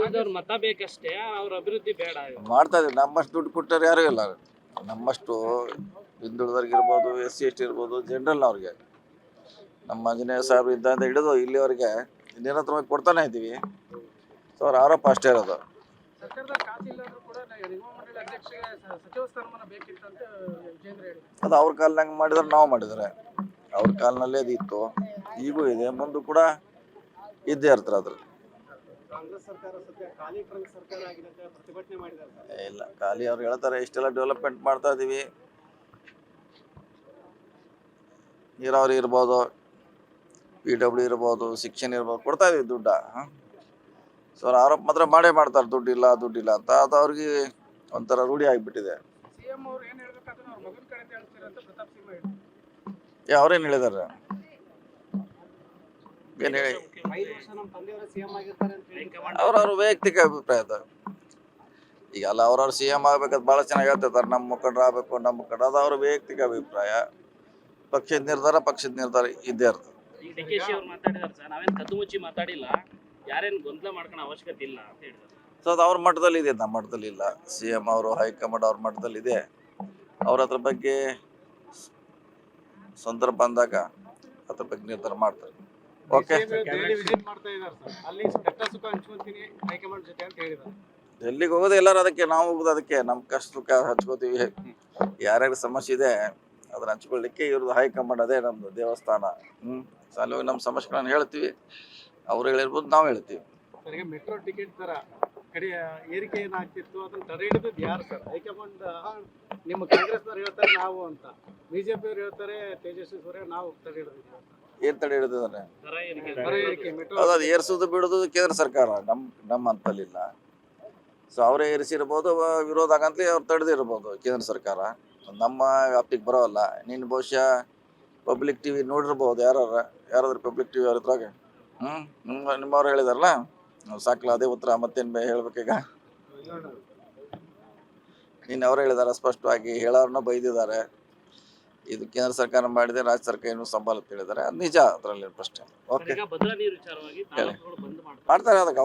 ಹಿಂದುಳಿದವ್ರ ಮತ ಬೇಕಷ್ಟೇ, ಅವ್ರ ಅಭಿವೃದ್ಧಿ ಬೇಡ. ಮಾಡ್ತಾ ಇದೀವಿ. ನಮ್ಮಷ್ಟು ದುಡ್ಡು ಕೊಟ್ಟರು ಯಾರು ಇಲ್ಲ. ನಮ್ಮಷ್ಟು ಹಿಂದುಳಿದವ್ರಿಗಿರ್ಬೋದು, SC ST ಇರ್ಬೋದು, ಜನರಲ್ ಅವ್ರಿಗೆ ನಮ್ಮ ಆಂಜನೇಯ ಸಾಹೇಬ್ ಇದ್ದಂತ ಹಿಡಿದು ಇಲ್ಲಿವರೆಗೆ ನಿರಂತರವಾಗಿ ಕೊಡ್ತಾನೆ ಇದ್ದೀವಿ. ಸೊ ಅವ್ರ ಆರೋಪ ಅಷ್ಟೇ ಇರೋದು. ಅದು ಅವ್ರ ಕಾಲ್ನಾಗ ಮಾಡಿದ್ರೆ ನಾವು ಮಾಡಿದ್ರೆ ಅವ್ರ ಕಾಲ್ನಲ್ಲೇ ಅದು ಇತ್ತು, ಈಗೂ ಇದೆ, ಮುಂದೆ ಕೂಡ ಇದ್ದೇ ಇರ್ತಾರೆ. ಅದ್ರ ಇಲ್ಲ, ಖಾಲಿ ಅವ್ರು ಹೇಳ್ತಾರೆ ಇಷ್ಟೆಲ್ಲ ಡೆವಲಪ್ಮೆಂಟ್ ಮಾಡ್ತಾ ಇದೀವಿ, ನೀರಾವರಿ ಇರ್ಬೋದು, PW ಇರ್ಬೋದು, ಶಿಕ್ಷಣ ಇರ್ಬೋದು, ಕೊಡ್ತಾ ಇದೀವಿ ದುಡ್ಡ. ಸೊ ಅವ್ರ ಆರೋಪ ಮಾತ್ರ ಮಾಡೇ ಮಾಡ್ತಾರೆ, ದುಡ್ಡಿಲ್ಲ ದುಡ್ಡಿಲ್ಲ ಅಂತ. ಅದು ಅವ್ರಿಗೆ ಒಂಥರ ರೂಢಿ ಆಗಿಬಿಟ್ಟಿದೆ. ಅವ್ರೇನು ಹೇಳಿದಾರೆ? ಏನು ಹೇಳಿ? ಅವ್ರವ್ರ ವೈಯಕ್ತಿಕ ಅಭಿಪ್ರಾಯ ಅದು. ಈಗ ಅಲ್ಲ, ಅವ್ರವ್ರು CM ಆಗ್ಬೇಕಂತ ಭಾಳ ಚೆನ್ನಾಗಿ ಹೇಳ್ತಿರ್ತಾರೆ, ನಮ್ಮ ಮುಖಂಡರು ಆಗ್ಬೇಕು, ನಮ್ಮ ಮುಖಂಡ. ಅದು ಅವ್ರ ವೈಯಕ್ತಿಕ ಅಭಿಪ್ರಾಯ. ಪಕ್ಷದ ನಿರ್ಧಾರ ಇದ್ದೇ ಇರ್ತದೆ. DKಶಿ ಅವ್ರು ಮಾತಾಡಿದಾರೆ ಸರ್, ನಾವೇನು ಕದ್ದು ಮುಚ್ಚಿ ಮಾತಾಡಿಲ್ಲ, ಯಾರೇನು ಗೊಂದಲ ಮಾಡ್ಕೊಳ್ಳೋ ಅವಶ್ಯಕತೆ ಇಲ್ಲ ಅಂತ ಹೇಳಿದ್ರು. ಸೊ ಅದು ಅವ್ರ ಮಟ್ಟದಲ್ಲಿ ಇದೆ, ನಮ್ಮ ಮಟ್ಟದಲ್ಲಿ ಇಲ್ಲ. CM ಅವರು, ಹೈಕಮಾಂಡ್ ಅವ್ರ ಮಟ್ಟದಲ್ಲಿ ಇದೆ. ಅವ್ರ ಅದ್ರ ಬಗ್ಗೆ ಸಂದರ್ಭ ಬಂದಾಗ ಅದ್ರ ಬಗ್ಗೆ ನಿರ್ಧಾರ ಮಾಡ್ತಾರೆ. ಓಕೆ, ಡೆಲ್ಲಿಗೆ ಹೋಗೋದು ಎಲ್ಲರೂ ಅದಕ್ಕೆ, ನಾವು ಹೋಗೋದು ಅದಕ್ಕೆ. ನಮ್ಮ ಕಷ್ಟ ಸುಖ ಹಂಚ್ಕೋತೀವಿ. ಯಾರ್ಯಾರ ಸಮಸ್ಯೆ ಇದೆ ಅದನ್ನ ಹಂಚ್ಕೊಳ್ಳಿಕ್ಕೆ ಇವ್ರದ್ದು ಹೈಕಮಾಂಡ್ ಅದೇ ನಮ್ದು ದೇವಸ್ಥಾನ. ಸೊ ಅಲ್ಲಿ ಹೋಗಿ ನಮ್ಮ ಸಮಸ್ಯೆಗಳನ್ನ ಹೇಳ್ತೀವಿ. ಅವ್ರು ಹೇಳಿರ್ಬೋದು, ನಾವು ಹೇಳ್ತೀವಿ. ಮೆಟ್ರೋ ಟಿಕೆಟ್ ತರ ಕಡೆ ಏರಿಕೆ ಏನಾಗ್ತಿತ್ತು ಅದನ್ನ ತಡೆ ಹಿಡಿದಿದ್ದು ಯಾರು ಸರ್? ಹೈಕಮಾಂಡ್ ನಿಮ್ಮ ಕಾಂಗ್ರೆಸ್ನವ್ರು ಹೇಳ್ತಾರೆ ನಾವು ಅಂತ, BJP ಅವ್ರು ಹೇಳ್ತಾರೆ ತೇಜಸ್ವಿ ಸೂರ್ಯ ನಾವು ತಡೆ ಹಿಡಿದಿದ್ದೀವಿ. ಏನ್ ತಡೆ ಹಿಡಿದಿದ್ದಾರೆ? ಮೆಟ್ರೋ ಅದು ಏರಿಸೋದು ಬಿಡೋದು ಕೇಂದ್ರ ಸರ್ಕಾರ, ನಮ್ಮ ಹಂತದಲ್ಲಿಲ್ಲ. ಸೊ ಅವರೇ ಏರಿಸಿರ್ಬೋದು, ವಿರೋಧ ಆಗಂತಲೇ ಅವ್ರು ತಡೆದಿರ್ಬೋದು ಕೇಂದ್ರ ಸರ್ಕಾರ. ನಮ್ಮ ವ್ಯಾಪ್ತಿಗೆ ಬರೋಲ್ಲ. ನೀನು ಬಹುಶಃ ಪಬ್ಲಿಕ್ TV ನೋಡಿರ್ಬೋದು, ಯಾರಾದ್ರೂ ಪಬ್ಲಿಕ್ TV ಅವ್ರ ಇದ್ರಾಗ ನಿಮ್ಮವ್ರು ಹೇಳಿದಾರಲ್ಲ, ಸಾಕಲ್ಲ, ಅದೇ ಉತ್ತರ. ಮತ್ತೇನು ಹೇಳ್ಬೇಕೀಗ? ನೀನು ಅವ್ರು ಹೇಳಿದಾರೆ ಸ್ಪಷ್ಟವಾಗಿ, ಹೇಳೋರನ್ನ ಬೈದಿದ್ದಾರೆ. ಇದು ಕೇಂದ್ರ ಸರ್ಕಾರ ಮಾಡಿದೆ, ರಾಜ್ಯ ಸರ್ಕಾರ ಏನು ಸಂಬಳ ಅಂತ ಹೇಳಿದ್ದಾರೆ. ಅದು ನಿಜ, ಅದರಲ್ಲಿ ಪ್ರಶ್ನೆ. ಓಕೆ, ಮಾಡ್ತಾರೆ. ಅದಕ್ಕೆ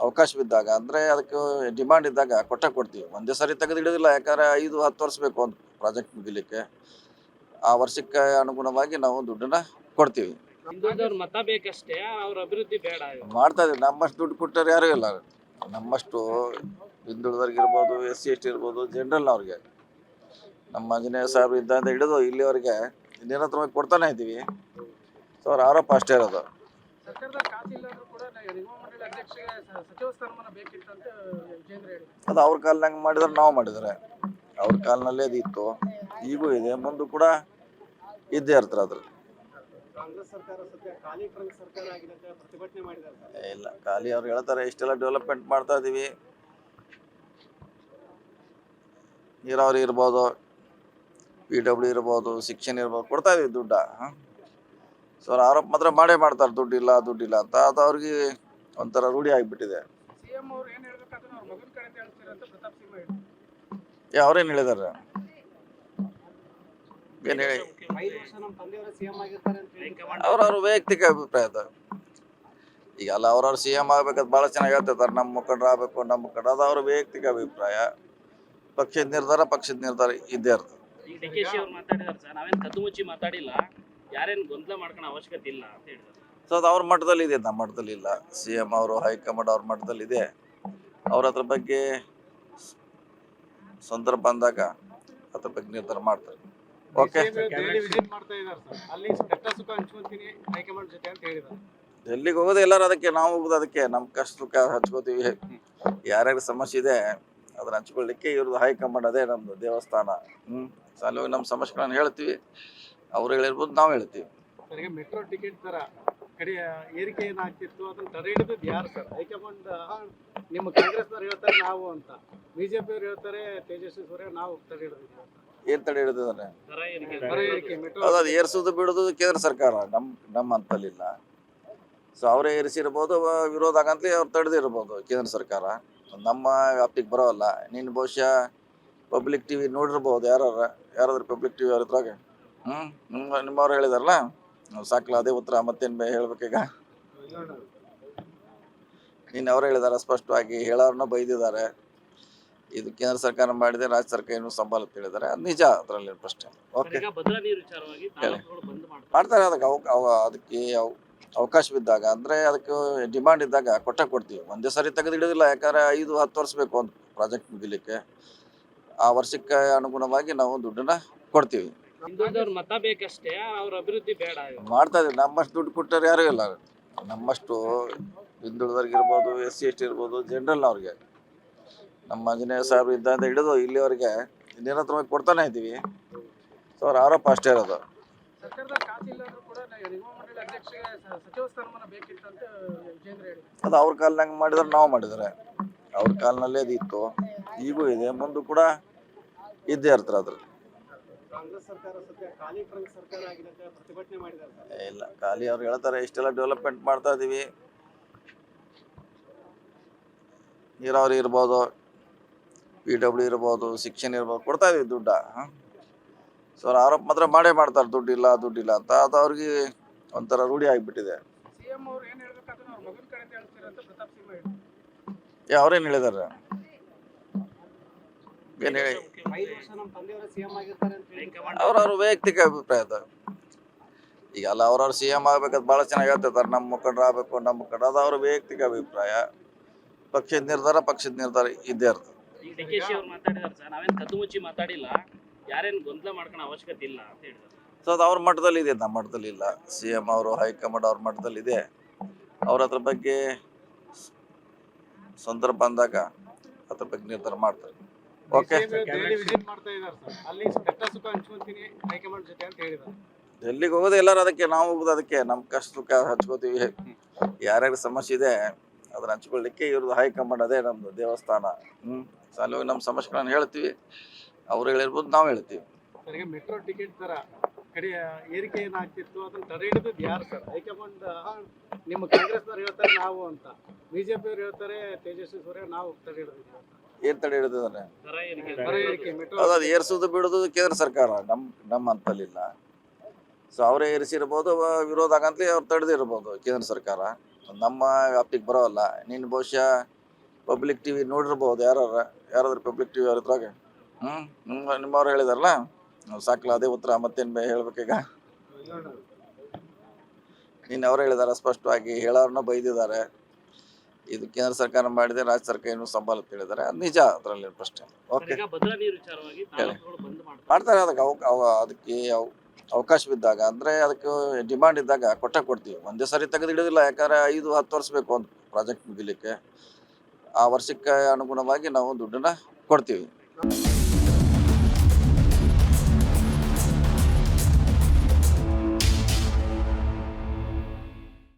ಅವಕಾಶ ಬಿದ್ದಾಗ, ಅಂದರೆ ಅದಕ್ಕೆ ಡಿಮಾಂಡ್ ಇದ್ದಾಗ ಕೊಡ್ತೀವಿ. ಒಂದೇ ಸರಿ ತೆಗೆದು ಹಿಡಿದಿಲ್ಲ, ಯಾಕಂದರೆ 5-10 ವರ್ಷ ಬೇಕು ಒಂದು ಪ್ರಾಜೆಕ್ಟ್ ಮುಗಿಲಿಕ್ಕೆ. ಆ ವರ್ಷಕ್ಕೆ ಅನುಗುಣವಾಗಿ ನಾವು ದುಡ್ಡನ್ನ ಕೊಡ್ತೀವಿ. ಹಿಂದುಳಿದವ್ರ ಮತ ಬೇಕಷ್ಟೇ, ಅವ್ರ ಅಭಿವೃದ್ಧಿ ಬೇಡ. ಮಾಡ್ತಾ ಇದೀವಿ. ನಮ್ಮಷ್ಟು ದುಡ್ಡು ಕೊಟ್ಟರು ಯಾರು ಇಲ್ಲ. ನಮ್ಮಷ್ಟು ಹಿಂದುಳಿದವ್ರಿಗಿರ್ಬೋದು, SC ST ಇರ್ಬೋದು, ಜನರಲ್ ಅವ್ರಿಗೆ ನಮ್ಮ ಆಂಜನೇಯ ಸಾಹೇಬ್ ಇದ್ದಂತ ಹಿಡಿದು ಇಲ್ಲಿವರೆಗೆ ನಿರಂತರವಾಗಿ ಕೊಡ್ತಾನೆ ಇದ್ದೀವಿ. ಸೊ ಅವ್ರ ಆರೋಪ ಅಷ್ಟೇ ಇರೋದು. ಅದು ಅವ್ರ ಕಾಲ್ನಾಗ ಮಾಡಿದ್ರೆ ನಾವು ಮಾಡಿದ್ರೆ ಅವ್ರ ಕಾಲ್ನಲ್ಲೇ ಅದು ಇತ್ತು, ಈಗೂ ಇದೆ, ಮುಂದೆ ಕೂಡ ಇದ್ದೇ ಇರ್ತಾರೆ. ಅದ್ರ ಇಲ್ಲ, ಖಾಲಿ ಅವ್ರು ಹೇಳ್ತಾರೆ ಇಷ್ಟೆಲ್ಲ ಡೆವಲಪ್ಮೆಂಟ್ ಮಾಡ್ತಾ ಇದೀವಿ, ನೀರಾವರಿ ಇರ್ಬೋದು, PW ಇರ್ಬೋದು, ಶಿಕ್ಷಣ ಇರ್ಬೋದು, ಕೊಡ್ತಾ ಇದೀವಿ ದುಡ್ಡ. ಸೊ ಅವ್ರ ಆರೋಪ ಮಾತ್ರ ಮಾಡೇ ಮಾಡ್ತಾರೆ, ದುಡ್ಡಿಲ್ಲ ಅಂತ. ಅದು ಅವ್ರಿಗೆ ಒಂಥರ ರೂಢಿ ಆಗಿಬಿಟ್ಟಿದೆ. ಅವ್ರೇನು ಹೇಳಿದಾರೆ? ಏನು ಹೇಳಿ? ಅವ್ರವ್ರ ವೈಯಕ್ತಿಕ ಅಭಿಪ್ರಾಯ ಅದು. ಈಗ ಅಲ್ಲ, ಅವ್ರವ್ರು CM ಆಗ್ಬೇಕಂತ ಭಾಳ ಚೆನ್ನಾಗಿ ಹೇಳ್ತಿರ್ತಾರೆ, ನಮ್ಮ ಮುಖಂಡರು ಆಗ್ಬೇಕು, ನಮ್ಮ ಮುಖಂಡ. ಅದು ಅವ್ರ ವೈಯಕ್ತಿಕ ಅಭಿಪ್ರಾಯ. ಪಕ್ಷದ ನಿರ್ಧಾರ ಇದ್ದೇ ಇರ್ತದೆ. DKಶಿ ಅವ್ರು ಮಾತಾಡಿದಾರೆ ಸರ್, ನಾವೇನು ಕದ್ದು ಮುಚ್ಚಿ ಮಾತಾಡಿಲ್ಲ, ಯಾರೇನು ಗೊಂದಲ ಮಾಡ್ಕೊಳ್ಳೋ ಅವಶ್ಯಕತೆ ಇಲ್ಲ ಅಂತ ಹೇಳಿದ್ರು. ಸೊ ಅದು ಅವ್ರ ಮಟ್ಟದಲ್ಲಿ ಇದೆ, ನಮ್ಮ ಮಟ್ಟದಲ್ಲಿ ಇಲ್ಲ. CM ಅವರು, ಹೈಕಮಾಂಡ್ ಅವ್ರ ಮಟ್ಟದಲ್ಲಿ ಇದೆ. ಅವ್ರ ಅದ್ರ ಬಗ್ಗೆ ಸಂದರ್ಭ ಬಂದಾಗ ಅದ್ರ ಬಗ್ಗೆ ನಿರ್ಧಾರ ಮಾಡ್ತಾರೆ. ಓಕೆ, ಡೆಲ್ಲಿಗೆ ಹೋಗೋದು ಎಲ್ಲರೂ ಅದಕ್ಕೆ, ನಾವು ಹೋಗೋದು ಅದಕ್ಕೆ. ನಮ್ಮ ಕಷ್ಟ ಸುಖ ಹಂಚ್ಕೋತೀವಿ. ಯಾರ್ಯಾರ ಸಮಸ್ಯೆ ಇದೆ ಅದನ್ನ ಹಂಚ್ಕೊಳ್ಳಿಕ್ಕೆ ಇವ್ರದ್ದು ಹೈಕಮಾಂಡ್ ಅದೇ ನಮ್ದು ದೇವಸ್ಥಾನ. ಸೊ ಅಲ್ಲಿ ಹೋಗಿ ನಮ್ಮ ಸಮಸ್ಯೆಗಳನ್ನ ಹೇಳ್ತೀವಿ. ಅವ್ರು ಹೇಳಿರ್ಬೋದು, ನಾವು ಹೇಳ್ತೀವಿ. ಮೆಟ್ರೋ ಟಿಕೆಟ್ ತರ ಕಡೆ ಏರಿಕೆ ಏನಾಗ್ತಿತ್ತು ಅದನ್ನ ತಡೆ ಹಿಡಿದಿದ್ದು ಯಾರು ಸರ್? ಹೈಕಮಾಂಡ್ ನಿಮ್ಮ ಕಾಂಗ್ರೆಸ್ನವ್ರು ಹೇಳ್ತಾರೆ ನಾವು ಅಂತ, BJP ಅವ್ರು ಹೇಳ್ತಾರೆ ತೇಜಸ್ವಿ ಸೂರ್ಯ ನಾವು ತಡೆ ಹಿಡಿದಿದ್ದೀವಿ. ಏನ್ ತಡೆ ಹಿಡಿದಿದ್ದಾರೆ? ಮೆಟ್ರೋ ಅದು ಏರಿಸೋದು ಬಿಡೋದು ಕೇಂದ್ರ ಸರ್ಕಾರ, ನಮ್ಮ ಹಂತದಲ್ಲಿಲ್ಲ. ಸೊ ಅವರೇ ಏರಿಸಿರ್ಬೋದು, ವಿರೋಧ ಆಗಂತಲೇ ಅವ್ರು ತಡೆದಿರ್ಬೋದು ಕೇಂದ್ರ ಸರ್ಕಾರ. ನಮ್ಮ ವ್ಯಾಪ್ತಿಗೆ ಬರೋಲ್ಲ. ನೀನು ಬಹುಶಃ ಪಬ್ಲಿಕ್ TV ನೋಡಿರ್ಬೋದು, ಯಾರಾದ್ರೂ ಪಬ್ಲಿಕ್ TV ಅವ್ರ ಇದ್ರಾಗ ನಿಮ್ಮವ್ರು ಹೇಳಿದಾರಲ್ಲ, ಸಾಕಲ್ಲ, ಅದೇ ಉತ್ತರ. ಮತ್ತೇನು ಹೇಳ್ಬೇಕೀಗ? ನಿನ್ನೆ ಅವರು ಹೇಳಿದ್ದಾರೆ ಸ್ಪಷ್ಟವಾಗಿ, ಹೇಳೋರನ್ನ ಬೈದಿದ್ದಾರೆ. ಇದು ಕೇಂದ್ರ ಸರ್ಕಾರ ಮಾಡಿದೆ, ರಾಜ್ಯ ಸರ್ಕಾರ ಏನು ಸಂಬಳ ಅಂತ ಹೇಳಿದ್ದಾರೆ. ಅದು ನಿಜ, ಅದರಲ್ಲಿ ಪ್ರಶ್ನೆ. ಓಕೆ, ಈಗ ಭದ್ರಾ ನೀರು ವಿಚಾರವಾಗಿ ತಾಲೂಕುಗಳು ಬಂದ್ ಮಾಡ್ತಾರೆ. ಅದಕ್ಕೆ ಅವಕಾಶ ಬಿದ್ದಾಗ, ಅಂದರೆ ಅದಕ್ಕೆ ಡಿಮಾಂಡ್ ಇದ್ದಾಗ ಕೊಡ್ತೀವಿ. ಒಂದೇ ಸರಿ ತೆಗೆದು ಹಿಡಿದಿಲ್ಲ, ಯಾಕಂದರೆ 5-10 ವರ್ಷ ಬೇಕು ಒಂದು ಪ್ರಾಜೆಕ್ಟ್ ಮುಗಿಲಿಕ್ಕೆ. ಆ ವರ್ಷಕ್ಕೆ ಅನುಗುಣವಾಗಿ ನಾವು ದುಡ್ಡನ್ನ ಕೊಡ್ತೀವಿ. ಹಿಂದುಳಿದವ್ರ ಮತ ಬೇಕಷ್ಟೇ, ಅವ್ರ ಅಭಿವೃದ್ಧಿ ಬೇಡ. ಮಾಡ್ತಾ ಇದೀವಿ. ನಮ್ಮಷ್ಟು ದುಡ್ಡು ಕೊಟ್ಟರೆ ಯಾರೂ ಇಲ್ಲ. ನಮ್ಮಷ್ಟು ಹಿಂದುಳಿದವ್ರಿಗಿರ್ಬೋದು, SC ST ಇರ್ಬೋದು, ಜನರಲ್ನವ್ರಿಗೆ, ನಮ್ಮ ಆಂಜನೇಯ ಸಾಹೇಬ್ ಇದ್ದಂತ ಹಿಡಿದು ಇಲ್ಲಿವರೆಗೆ ನಿರಂತರವಾಗಿ ಕೊಡ್ತಾನೆ ಇದ್ದೀವಿ. ಸೊ ಅವ್ರ ಆರೋಪ ಅಷ್ಟೇ ಇರೋದು. ಸರ್ಕಾರದ ಖಾತೆ ಇಲ್ಲಾಂದ್ರೂ ಕೂಡ ನಿಗಮ ಮಂಡಳಿ ಅಧ್ಯಕ್ಷರಿಗೆ ಸಚಿವ ಸ್ಥಾನಮಾನ ಬೇಕಿತ್ತಂತ ವಿಜೇಂದ್ರ ಹೇಳಿದ್ರು. ಅದು ಅವ್ರ ಕಾಲ್ನಾಗ ಮಾಡಿದ್ರೆ ನಾವು ಮಾಡಿದರೆ, ಅವ್ರ ಕಾಲ್ನಲ್ಲೇ ಅದು ಇತ್ತು, ಈಗೂ ಇದೆ, ಮುಂದೆ ಕೂಡ ಇದ್ದೇ ಇರ್ತಾರೆ ಅದ್ರಲ್ಲಿ. ಕಾಂಗ್ರೆಸ್ ಸರ್ಕಾರ ಸದ್ಯ ಖಾಲಿ ಟ್ರಂಕ್ ಸರ್ಕಾರ ಆಗಿದೆ ಅಂತ ಪ್ರತಿಭಟನೆ ಮಾಡಿದ್ದಾರೆ. ಇಲ್ಲ, ಖಾಲಿ ಅವ್ರು ಹೇಳ್ತಾರೆ ಇಷ್ಟೆಲ್ಲ ಡೆವಲಪ್ಮೆಂಟ್ ಮಾಡ್ತಾ ಇದ್ದೀವಿ, ನೀರಾವರಿ ಇರ್ಬೋದು, PW ಇರ್ಬೋದು, ಶಿಕ್ಷಣ ಇರ್ಬೋದು, ಕೊಡ್ತಾ ಇದೀವಿ ದುಡ್ಡ. ಸೊ ಅವ್ರ ಆರೋಪ ಮಾತ್ರ ಮಾಡೇ ಮಾಡ್ತಾರೆ, ದುಡ್ಡಿಲ್ಲ ಅಂತ. ಅದು ಅವ್ರಿಗೆ ಒಂಥರ ರೂಢಿ ಆಗಿಬಿಟ್ಟಿದೆ. ಸಿಎಂ ಅವ್ರು ಏನ್ ಹೇಳ್ಬೇಕಾದ್ರೆ ಅವ್ರ ಮಗನ ಕಡೆ ಹೇಳ್ತೀರ ಅಂತ ಪ್ರತಾಪ್ ಸಿಂಹ ಹೇಳಿದ್ರು. ಅವ್ರೇನು ಹೇಳಿದಾರೆ? ಏನು ಹೇಳಿ? 5 ವರ್ಷ ನಮ್ಮ ತಂದೆಯವರೇ ಸಿಎಂ ಆಗಿರ್ತಾರೆ ಅಂತ ಹೇಳಿ ಅವ್ರವ್ರ ವೈಯಕ್ತಿಕ ಅಭಿಪ್ರಾಯ ಅದು. ಈಗ ಅಲ್ಲ, ಅವ್ರವ್ರು CM ಆಗ್ಬೇಕಂತ ಭಾಳ ಚೆನ್ನಾಗಿ ಹೇಳ್ತಿರ್ತಾರೆ, ನಮ್ಮ ಮುಖಂಡರು ಆಗ್ಬೇಕು, ನಮ್ಮ ಮುಖಂಡ. ಅದು ಅವ್ರ ವೈಯಕ್ತಿಕ ಅಭಿಪ್ರಾಯ. ಪಕ್ಷದ ನಿರ್ಧಾರ ಇದ್ದೇ ಇರ್ತದೆ. ಈಗ DKC ಅವ್ರು ಮಾತಾಡಿದಾರೆ ಸರ್, ನಾವೇನ್ ಕದ್ದು ಮುಚ್ಚಿ ಮಾತಾಡಿಲ್ಲ, ಯಾರೇನು ಗೊಂದಲ ಮಾಡ್ಕೊಳ್ಳೋ ಅವಶ್ಯಕತೆ ಇಲ್ಲ ಅಂತ ಹೇಳಿದ್ರು. ಸೊ ಅದು ಅವ್ರ ಮಟ್ಟದಲ್ಲಿ ಇದೆ, ನಮ್ಮ ಮಟ್ಟದಲ್ಲಿ ಇಲ್ಲ. CM ಅವರು, ಹೈಕಮಾಂಡ್ ಅವ್ರ ಮಟ್ಟದಲ್ಲಿ ಇದೆ. ಅವ್ರ ಅದ್ರ ಬಗ್ಗೆ ಸಂದರ್ಭ ಬಂದಾಗ ಅದ್ರ ಬಗ್ಗೆ ನಿರ್ಧಾರ ಮಾಡ್ತಾರೆ. ಓಕೆ, ದೆಹಲಿ ವಿಸಿಟ್ ಮಾಡ್ತಾ ಇದ್ದಾರೆ ಸರ್. ಅಲ್ಲಿ ಕಷ್ಟ ಸುಖ ಹಂಚ್ಕೊಂತೀನಿ ಹೈಕಮಾಂಡ್ ಜೊತೆ ಅಂತ ಹೇಳಿದ್ದಾರೆ. ಎಲ್ಲಿಗೆ ಹೋಗೋದು ಎಲ್ಲರೂ ಅದಕ್ಕೆ, ನಾವು ಹೋಗೋದು ಅದಕ್ಕೆ. ನಮ್ಮ ಕಷ್ಟ ಸುಖ ಹಂಚ್ಕೋತೀವಿ. ಯಾರ್ಯಾರ ಸಮಸ್ಯೆ ಇದೆ ಅದನ್ನ ಹಂಚ್ಕೊಳ್ಳಿಕ್ಕೆ ಇವ್ರದ್ದು ಹೈಕಮಾಂಡ್ ಅದೇ ನಮ್ಮದು ದೇವಸ್ಥಾನ. ಸೊ ಅಲ್ಲಿ ಹೋಗಿ ನಮ್ಮ ಸಮಸ್ಯೆಗಳನ್ನು ಹೇಳ್ತೀವಿ. ಅವ್ರು ಹೇಳಿರ್ಬೋದು, ನಾವು ಹೇಳ್ತೀವಿ. ಸರ್, ಈಗ ಮೆಟ್ರೋ ಟಿಕೆಟ್ ತರ ಕಡೆ ಏರಿಕೆ ಏನಾಗ್ತಿತ್ತು ಅದನ್ನ ತಡೆ ಹಿಡಿದಿದ್ದು ಯಾರು ಸರ್? ಹೈಕಮಾಂಡ್ ನಿಮ್ಮ ಕಾಂಗ್ರೆಸ್ನವ್ರು ಹೇಳ್ತಾರೆ ನಾವು ಅಂತ, BJP ಅವ್ರು ಹೇಳ್ತಾರೆ ತೇಜಸ್ವಿ ಸೂರ್ಯ ನಾವು ತಡೆ ಹಿಡಿದಿದ್ದೀವಿ. ಏನ್ ತಡೆ ಹಿಡಿದಿದ್ದಾರೆ? ದರ ಏರಿಕೆ ದರ ಏರಿಕೆ ಮೆಟ್ರೋ ಅದು ಏರಿಸೋದು ಬಿಡೋದು ಕೇಂದ್ರ ಸರ್ಕಾರ, ನಮ್ಮ ಅಂತಲಿಲ್ಲ. ಸೊ ಅವರೇ ಏರಿಸಿರ್ಬೋದು, ವಿರೋಧ ಆಗಂತಲೇ ಅವ್ರು ತಡೆದಿರ್ಬೋದು ಕೇಂದ್ರ ಸರ್ಕಾರ. ನಮ್ಮ ವ್ಯಾಪ್ತಿಗೆ ಬರೋಲ್ಲ. ನೀನು ಬಹುಶಃ ಪಬ್ಲಿಕ್ TV ನೋಡಿರ್ಬೋದು, ಯಾರಾದ್ರೂ ಪಬ್ಲಿಕ್ TV ಅವ್ರ ಇದ್ರಾಗ. ನಿಮ್ಮವ್ರು ಹೇಳಿದಾರಲ್ಲ, ಸಾಕಲ್ಲ, ಅದೇ ಉತ್ತರ. ಮತ್ತೇನು ಹೇಳ್ಬೇಕೀಗ? ನಿನ್ನೆ ಅವರು ಹೇಳಿದ್ದಾರೆ ಸ್ಪಷ್ಟವಾಗಿ, ಹೇಳೋರನ್ನ ಬೈದಿದ್ದಾರೆ. ಇದು ಕೇಂದ್ರ ಸರ್ಕಾರ ಮಾಡಿದೆ, ರಾಜ್ಯ ಸರ್ಕಾರ ಏನು ಸಂಬಳ ಅಂತ ಹೇಳಿದ್ದಾರೆ. ಅದು ನಿಜ, ಅದರಲ್ಲಿ ಪ್ರಶ್ನೆ. ಓಕೆ, ಈಗ ಭದ್ರಾ ನೀರು ವಿಚಾರವಾಗಿ ತಾಲೂಕುಗಳು ಬಂದ್ ಮಾಡ್ತಾರೆ. ಅದಕ್ಕೆ ಅವಕಾಶ ಬಿದ್ದಾಗ, ಅಂದರೆ ಅದಕ್ಕೆ ಡಿಮಾಂಡ್ ಇದ್ದಾಗ ಕೊಡ್ತೀವಿ. ಒಂದೇ ಸರಿ ತೆಗೆದು ಹಿಡಿದಿಲ್ಲ, ಯಾಕಂದರೆ 5-10 ವರ್ಷ ಬೇಕು ಒಂದು ಪ್ರಾಜೆಕ್ಟ್ ಮುಗಿಲಿಕ್ಕೆ. ಆ ವರ್ಷಕ್ಕೆ ಅನುಗುಣವಾಗಿ ನಾವು ದುಡ್ಡನ್ನ ಕೊಡ್ತೀವಿ.